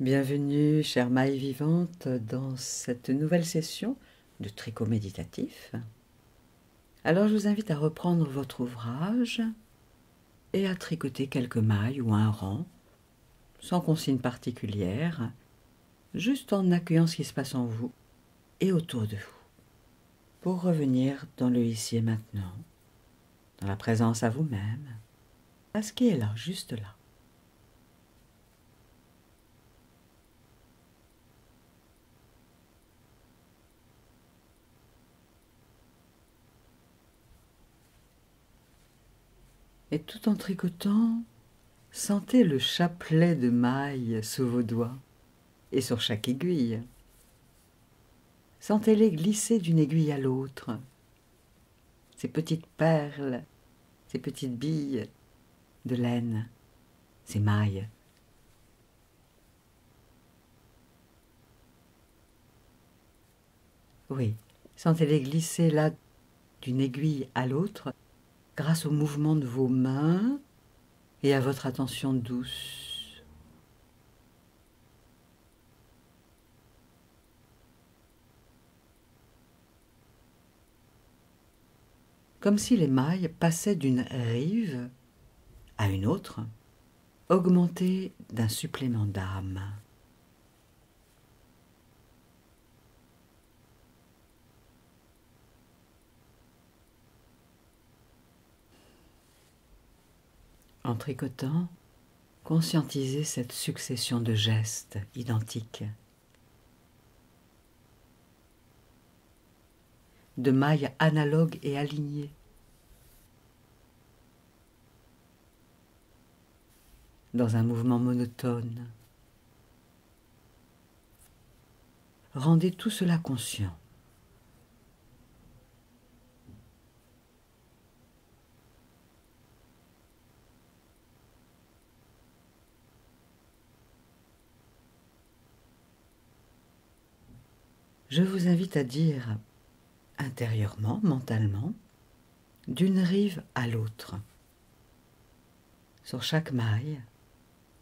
Bienvenue, chère maille vivante, dans cette nouvelle session de tricot méditatif. Alors je vous invite à reprendre votre ouvrage et à tricoter quelques mailles ou un rang, sans consigne particulière, juste en accueillant ce qui se passe en vous et autour de vous, pour revenir dans le ici et maintenant, dans la présence à vous-même, à ce qui est là, juste là. Et tout en tricotant, sentez le chapelet de mailles sous vos doigts et sur chaque aiguille. Sentez-les glisser d'une aiguille à l'autre, ces petites perles, ces petites billes de laine, ces mailles. Oui, sentez-les glisser là d'une aiguille à l'autre grâce au mouvement de vos mains et à votre attention douce. Comme si les mailles passaient d'une rive à une autre, augmentées d'un supplément d'âme. En tricotant, conscientisez cette succession de gestes identiques, de mailles analogues et alignées, dans un mouvement monotone. Rendez tout cela conscient. Je vous invite à dire intérieurement, mentalement, d'une rive à l'autre, sur chaque maille,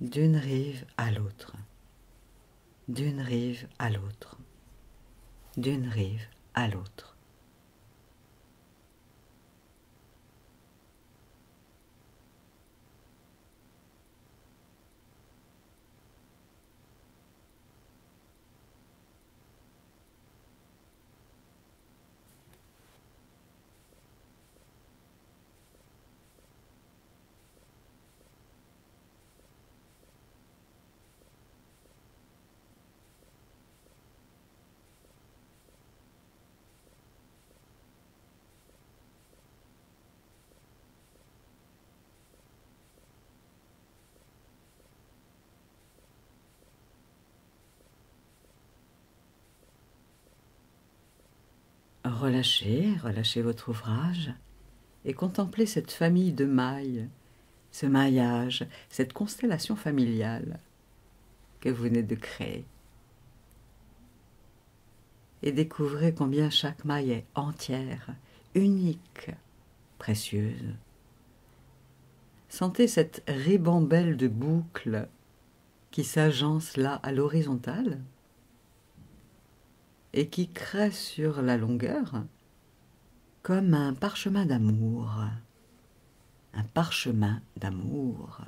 d'une rive à l'autre, d'une rive à l'autre, d'une rive à l'autre. Relâchez, relâchez votre ouvrage et contemplez cette famille de mailles, ce maillage, cette constellation familiale que vous venez de créer. Et découvrez combien chaque maille est entière, unique, précieuse. Sentez cette ribambelle de boucles qui s'agence là à l'horizontale et qui crée sur la longueur comme un parchemin d'amour. Un parchemin d'amour.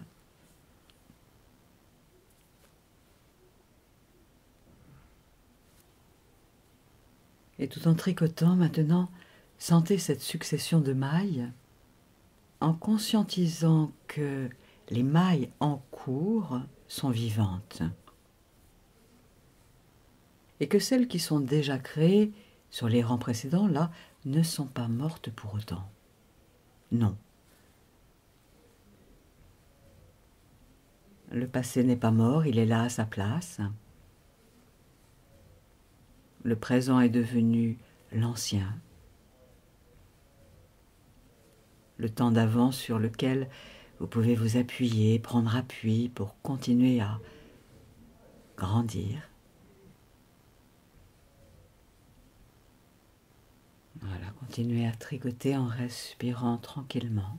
Et tout en tricotant maintenant, sentez cette succession de mailles en conscientisant que les mailles en cours sont vivantes et que celles qui sont déjà créées sur les rangs précédents, là, ne sont pas mortes pour autant. Non. Le passé n'est pas mort, il est là à sa place. Le présent est devenu l'ancien. Le temps d'avant sur lequel vous pouvez vous appuyer, prendre appui pour continuer à grandir. Voilà, continuez à tricoter en respirant tranquillement.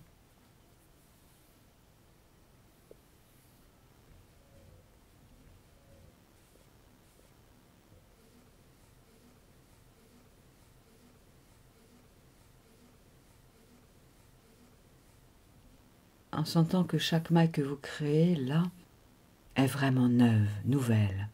en sentant que chaque maille que vous créez là est vraiment neuve, nouvelle.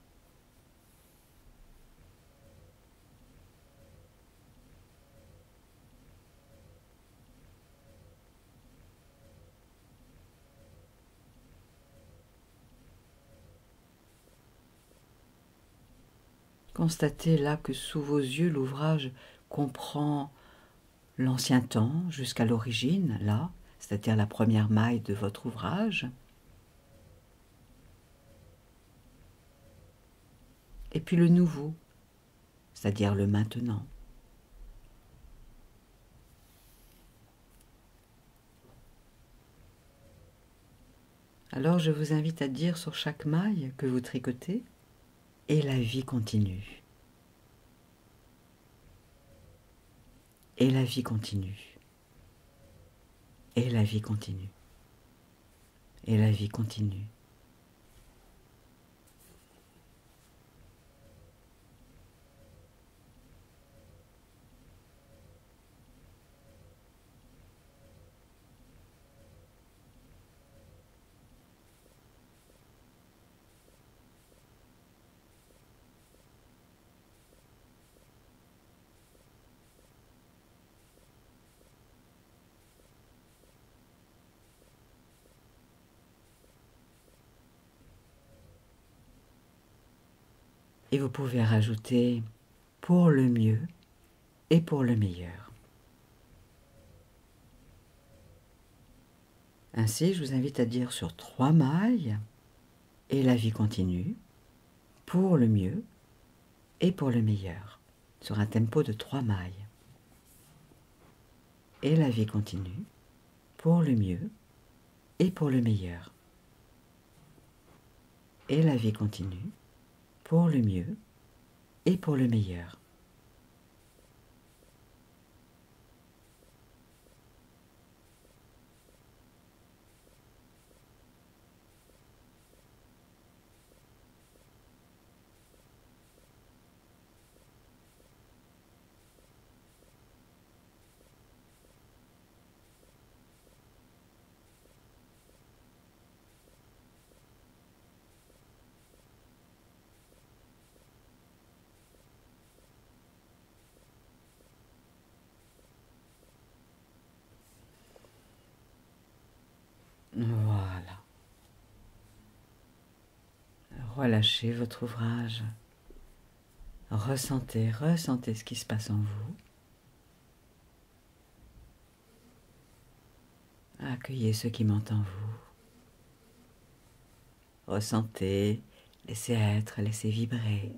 Constatez là que sous vos yeux, l'ouvrage comprend l'ancien temps jusqu'à l'origine, là, c'est-à-dire la première maille de votre ouvrage, et puis le nouveau, c'est-à-dire le maintenant. Alors je vous invite à dire sur chaque maille que vous tricotez « Et la vie continue ». Et la vie continue. Et la vie continue. Et la vie continue. Et vous pouvez rajouter « pour le mieux et pour le meilleur ». Ainsi, je vous invite à dire sur 3 mailles « Et la vie continue, pour le mieux et pour le meilleur », sur un tempo de 3 mailles. Et la vie continue, pour le mieux et pour le meilleur. Et la vie continue, pour le mieux et pour le meilleur. Voilà. Relâchez votre ouvrage. Ressentez ce qui se passe en vous. Accueillez ce qui monte en vous. Ressentez, laissez être, laissez vibrer.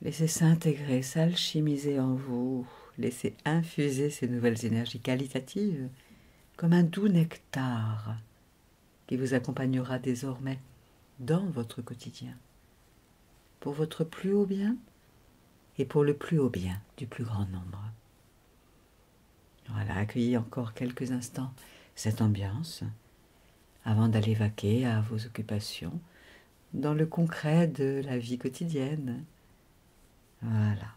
Laissez s'intégrer, s'alchimiser en vous. Laissez infuser ces nouvelles énergies qualitatives comme un doux nectar qui vous accompagnera désormais dans votre quotidien, pour votre plus haut bien et pour le plus haut bien du plus grand nombre. Voilà, accueillez encore quelques instants cette ambiance avant d'aller vaquer à vos occupations dans le concret de la vie quotidienne. Voilà.